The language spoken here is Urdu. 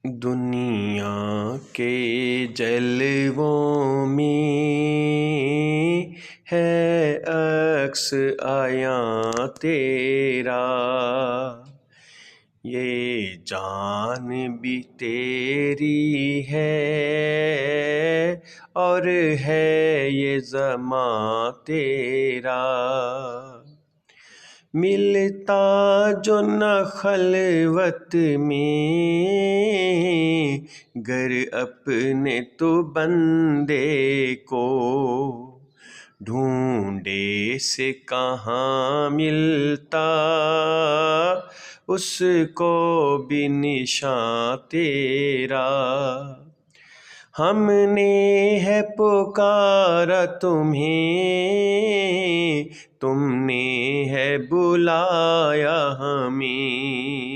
دنیا کے جلووں میں ہے عکس آیاں تیرا، یہ جان بھی تیری ہے اور ہے یہ زماں تیرا۔ ملتا جو نہ خلوت میں گر اپنے تو بندے کو، ڈھونڈے سے کہاں ملتا اس کو بھی نشاں تیرا۔ ہم نے ہے پکارا تمہیں، تم نے ہے بلایا ہمیں۔